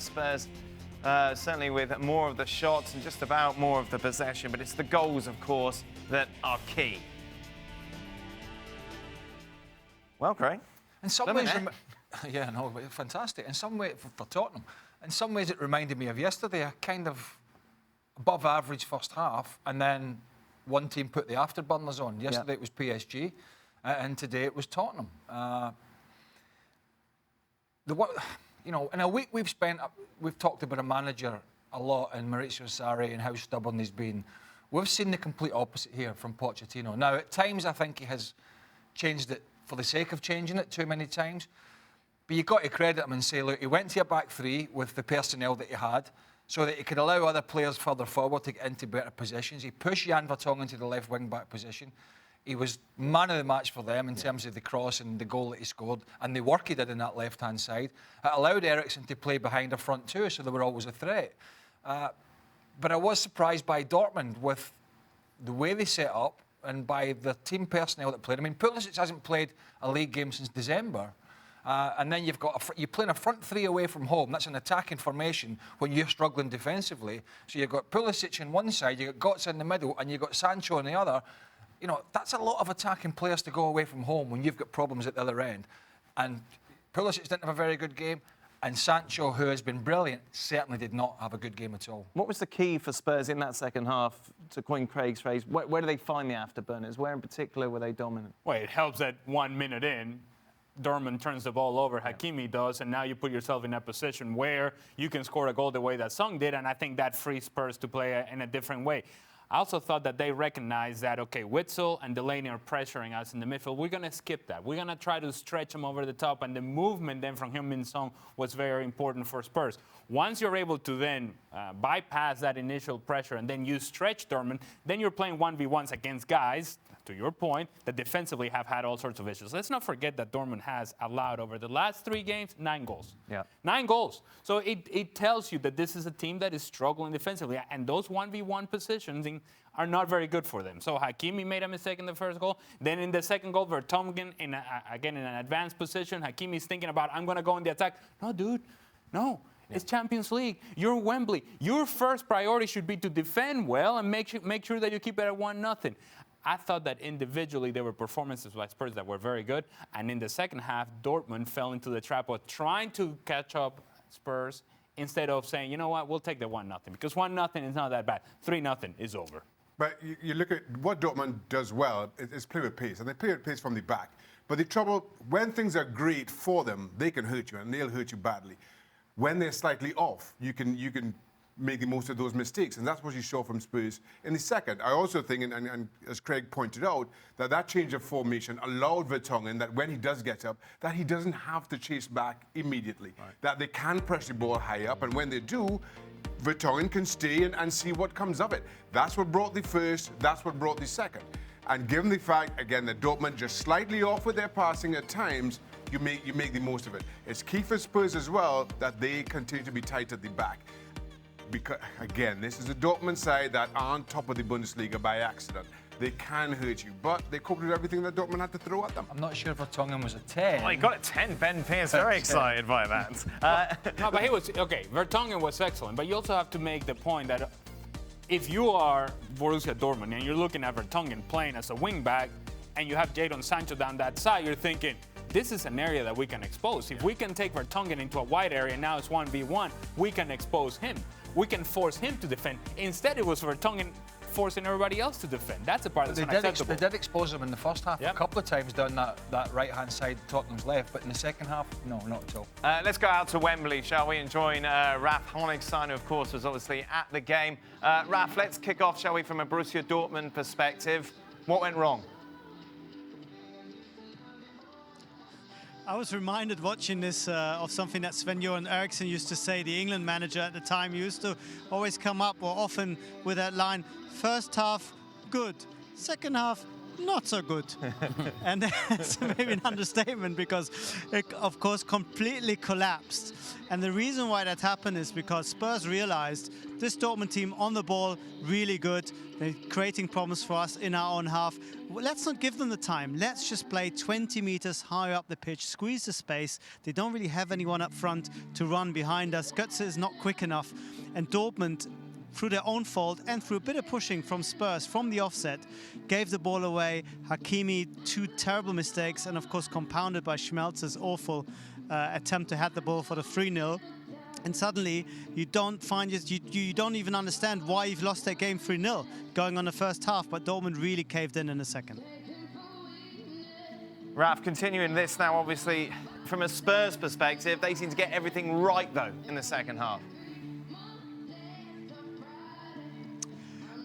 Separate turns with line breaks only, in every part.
Spurs certainly with more of the shots and just about more of the possession, but it's the goals, of course, that are key. Well, Craig.
In some ways, yeah, no, fantastic. In some way, for Tottenham, in some ways, it reminded me of yesterday. A kind of above-average first half, and then one team put the afterburners on. Yesterday it was PSG, and today it was Tottenham. In a week we've talked about a manager a lot, and Mauricio Sarri, and how stubborn he's been. We've seen the complete opposite here from Pochettino. Now, at times, I think he has changed it for the sake of changing it too many times. But you've got to credit him and say, look, he went to a back three with the personnel that he had so that he could allow other players further forward to get into better positions. He pushed Jan Vertonghen into the left wing-back position. He was man of the match for them in terms of the cross and the goal that he scored and the work he did in that left-hand side. It allowed Eriksen to play behind the front two, so they were always a threat. But I was surprised by Dortmund with the way they set up and by the team personnel that played. I mean, Pulisic hasn't played a league game since December. And then you're playing a front three away from home. That's an attacking formation when you're struggling defensively. So you've got Pulisic on one side, you've got Götze in the middle, and you've got Sancho on the other. You know, that's a lot of attacking players to go away from home when you've got problems at the other end. And Pulisic didn't have a very good game. And Sancho, who has been brilliant, certainly did not have a good game at all.
What was the key for Spurs in that second half, to coin Craig's phrase? Where do they find the afterburners? Where in particular were they dominant?
Well, it helps that 1 minute in, Dortmund turns the ball over, Hakimi does, and now you put yourself in a position where you can score a goal the way that Song did, and I think that frees Spurs to play in a different way. I also thought that they recognized that, okay, Witsel and Delaney are pressuring us in the midfield. We're going to skip that. We're going to try to stretch them over the top, and the movement then from Heung-min Son was very important for Spurs. Once you're able to then bypass that initial pressure and then you stretch Dortmund, then you're playing 1v1s against guys, to your point, that defensively have had all sorts of issues. Let's not forget that Dortmund has allowed over the last 3 games 9 goals. Yeah. 9 goals. So it tells you that this is a team that is struggling defensively, and those 1v1 positions are not very good for them. So Hakimi made a mistake in the first goal. Then in the second goal, Vertonghen, again in an advanced position. Hakimi's thinking about, I'm going to go in the attack. No, dude, no. Yeah. It's Champions League. You're Wembley. Your first priority should be to defend well and make sure that you keep it at 1-0. I thought that individually there were performances by Spurs that were very good. And in the second half, Dortmund fell into the trap of trying to catch up Spurs instead of saying, you know what, we'll take the 1-0. Because 1-0 is not that bad. 3-0 is over.
But you look at what Dortmund does well is play with pace. And they play with pace from the back. But the trouble, when things are great for them, they can hurt you, and they'll hurt you badly. When they're slightly off, you can make the most of those mistakes, and that's what you saw from Spurs in the second. I also think, and as Craig pointed out, that change of formation allowed Vertonghen that when he does get up, that he doesn't have to chase back immediately, that they can press the ball high up, and when they do, Vertonghen can stay and see what comes of it. That's what brought the first, that's what brought the second. And given the fact, again, that Dortmund just slightly off with their passing at times, you make the most of it. It's key for Spurs as well that they continue to be tight at the back. Because, again, this is a Dortmund side that aren't top of the Bundesliga by accident. They can hurt you, but they coped with everything that Dortmund had to throw at them.
I'm not sure if Vertonghen was a 10.
Oh, he got a 10. Ben Pearce, very excited by that.
No, but he was, okay, Vertonghen was excellent, but you also have to make the point that if you are Borussia Dortmund and you're looking at Vertonghen playing as a wing-back and you have Jadon Sancho down that side, you're thinking, this is an area that we can expose. If we can take Vertonghen into a wide area, now it's 1v1, we can expose him. We can force him to defend. Instead, it was Vertonghen forcing everybody else to defend. That's the part that's unacceptable.
They did expose him in the first half a couple of times down that right-hand side, Tottenham's left, but in the second half, no, not at all.
Let's go out to Wembley, shall we, and join Raph Honigstein, who, of course, was obviously at the game. Raph, let's kick off, shall we, from a Borussia Dortmund perspective. What went wrong?
I was reminded watching this of something that Sven-Göran Eriksson used to say, the England manager at the time. He used to always come up, or often with that line, first half, good. Second half, not so good. And that's maybe an understatement because it, of course, completely collapsed. And the reason why that happened is because Spurs realized this Dortmund team on the ball, really good. They're creating problems for us in our own half. Well, let's not give them the time. Let's just play 20 meters higher up the pitch, squeeze the space. They don't really have anyone up front to run behind us. Götze is not quick enough. And Dortmund, through their own fault and through a bit of pushing from Spurs from the offset, gave the ball away. Hakimi, 2 terrible mistakes, and of course compounded by Schmelz's awful attempt to head the ball for the 3-0. And suddenly you don't find you don't even understand why you've lost that game 3-0 going on the first half, but Dortmund really caved in the second.
Raf, continuing this now, obviously, from a Spurs perspective, they seem to get everything right, though, in the second half.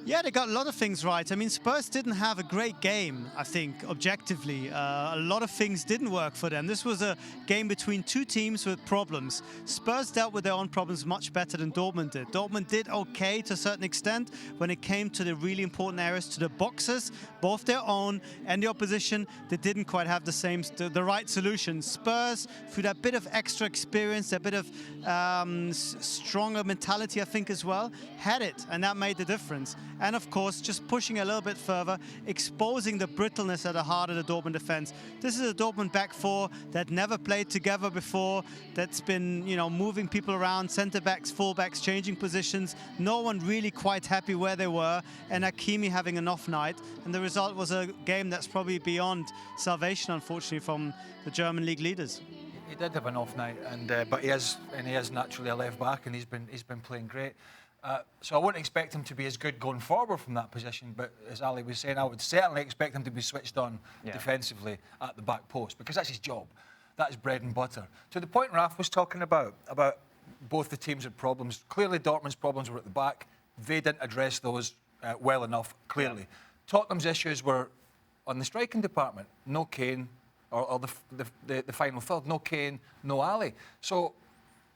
Yeah, they got a lot of things right. I mean, Spurs didn't have a great game, I think, objectively. A lot of things didn't work for them. This was a game between 2 teams with problems. Spurs dealt with their own problems much better than Dortmund did. Dortmund did okay to a certain extent when it came to the really important areas, to the boxes, both their own and the opposition. They didn't quite have the right solution. Spurs, through that bit of extra experience, that bit of stronger mentality, I think, as well, had it, and that made the difference. And of course, just pushing a little bit further, exposing the brittleness at the heart of the Dortmund defense. This is a Dortmund back 4 that never played together before, that's been, you know, moving people around, centre-backs, full-backs, changing positions. No one really quite happy where they were, and Hakimi having an off night. And the result was a game that's probably beyond salvation, unfortunately, from the German league leaders.
He did have an off night, but he is naturally a left back, and he's been playing great. So I wouldn't expect him to be as good going forward from that position, but as Ali was saying, I would certainly expect him to be switched on defensively at the back post, because that's his job. That is bread and butter. To the point Raf was talking about both the teams had problems. Clearly Dortmund's problems were at the back. They didn't address those well enough, clearly. Yeah. Tottenham's issues were on the striking department. No Kane, or the final third, no Kane, no Ali. So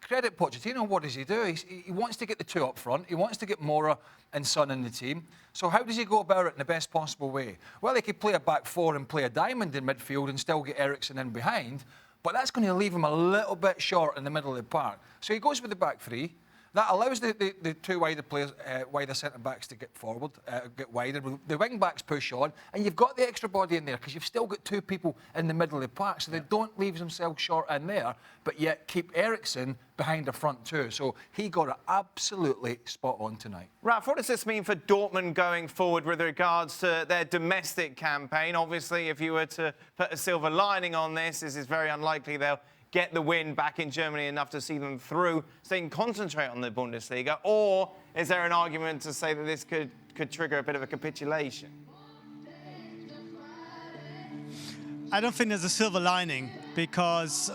credit Pochettino. What does he do? He wants to get the 2 up front. He wants to get Mora and Son in the team. So how does he go about it in the best possible way? Well, he could play a back 4 and play a diamond in midfield and still get Eriksen in behind, but that's going to leave him a little bit short in the middle of the park. So he goes with the back 3. That allows the 2 wider players, wider centre-backs to get forward, get wider. The wing-backs push on, and you've got the extra body in there because you've still got 2 people in the middle of the park, so they don't leave themselves short in there, but yet keep Eriksen behind the front 2. So he got it absolutely spot on tonight.
Ralph, what does this mean for Dortmund going forward with regards to their domestic campaign? Obviously, if you were to put a silver lining on this is very unlikely they'll get the win back in Germany enough to see them through, so they can concentrate on the Bundesliga? Or is there an argument to say that this could trigger a bit of a capitulation?
I don't think there's a silver lining because,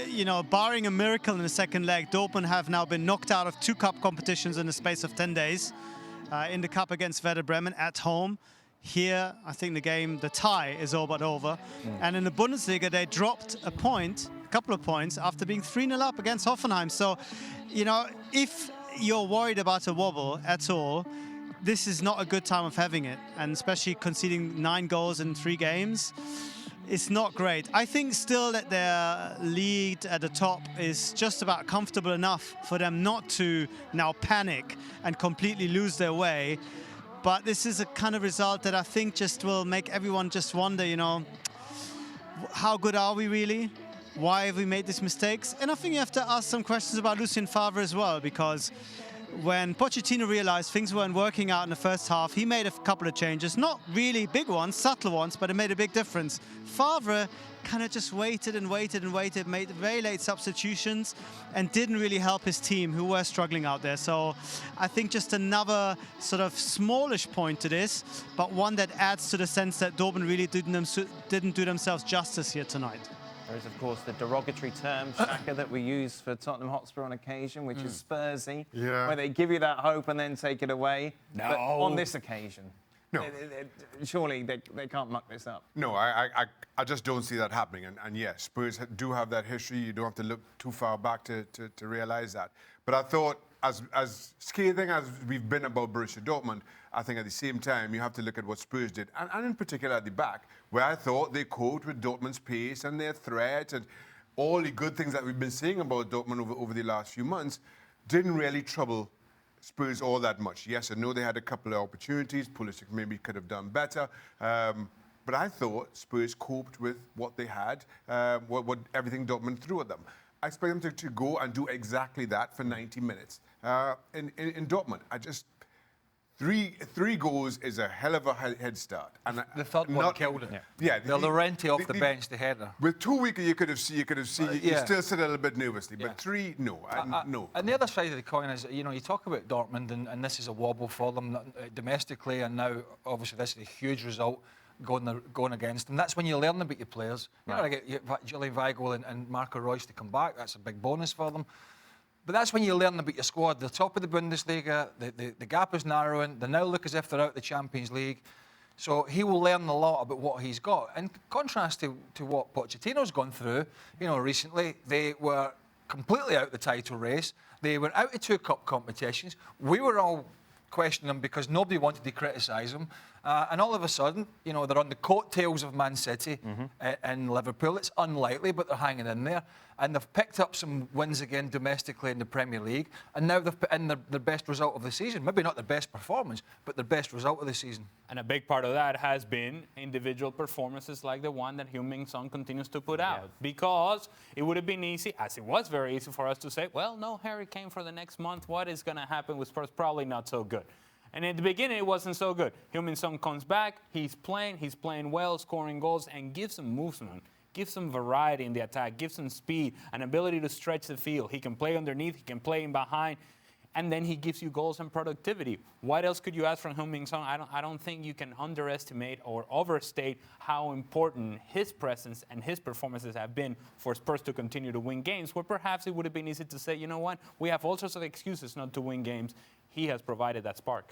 you know, barring a miracle in the second leg, Dortmund have now been knocked out of 2 cup competitions in the space of 10 days. In the cup against Werder Bremen at home. Here, I think the tie is all but over. And in the Bundesliga, they dropped a couple of points, after being 3-0 up against Hoffenheim. So, you know, if you're worried about a wobble at all, this is not a good time of having it. And especially conceding 9 goals in 3 games, it's not great. I think still that their lead at the top is just about comfortable enough for them not to now panic and completely lose their way. But this is a kind of result that I think just will make everyone just wonder, you know, how good are we really? Why have we made these mistakes? And I think you have to ask some questions about Lucien Favre as well, because when Pochettino realized things weren't working out in the first half, he made a couple of changes, not really big ones, subtle ones, but it made a big difference. Favre kind of just waited and waited and waited, made very late substitutions, and didn't really help his team, who were struggling out there. So I think just another sort of smallish point to this, but one that adds to the sense that Dortmund really didn't do themselves justice here tonight.
There is, of course, the derogatory term, Shaka, that we use for Tottenham Hotspur on occasion, which is Spursy, where they give you that hope and then take it away.
No.
But on this occasion.
No.
Surely they can't muck this up.
No, I just don't see that happening. And yes, Spurs do have that history. You don't have to look too far back to realize that. But I thought, as scathing as we've been about Borussia Dortmund, I think at the same time you have to look at what Spurs did, and in particular at the back, where I thought they coped with Dortmund's pace and their threat and all the good things that we've been saying about Dortmund over the last few months, didn't really trouble Spurs all that much. Yes, I know they had a couple of opportunities. Pulisic maybe could have done better. But I thought Spurs coped with what they had, what everything Dortmund threw at them. I expect them to go and do exactly that for 90 minutes. In Dortmund, three goals is a hell of a head start. And
The third one killed it.
Yeah,
the Llorente off the bench, the header.
With 2 weeks, you could have seen. You
yeah.
still sit a little bit nervously,
Yeah.
but three, no, no.
And the other side of the coin is, you talk about Dortmund, and this is a wobble for them domestically, and now obviously this is a huge result going against them. That's when you learn about your players. You got to get Julian Weigl and Marco Reus to come back. That's a big bonus for them. But that's when you learn about your squad. The top of the Bundesliga, the gap is narrowing. They now look as if they're out of the Champions League. So he will learn a lot about what he's got. In contrast to what Pochettino's gone through, recently, they were completely out of the title race. They were out of 2 cup competitions. We were all questioning them because nobody wanted to criticise them. And all of a sudden, they're on the coattails of Man City and Liverpool. It's unlikely, but they're hanging in there. And they've picked up some wins again domestically in the Premier League. And now they've put in their best result of the season. Maybe not their best performance, but their best result of the season.
And a big part of that has been individual performances like the one that Heung-min Son continues to put out. Because it would have been easy, as it was very easy for us to say, well, no Harry Kane for the next month. What is going to happen with Spurs? Probably not so good. And at the beginning, it wasn't so good. Heung-min Son comes back, he's playing well, scoring goals, and gives some movement, gives some variety in the attack, gives some speed, an ability to stretch the field. He can play underneath, he can play in behind, and then he gives you goals and productivity. What else could you ask from Heung-min Son? I don't think you can underestimate or overstate how important his presence and his performances have been for Spurs to continue to win games, where perhaps it would have been easy to say, you know what, we have all sorts of excuses not to win games. He has provided that spark.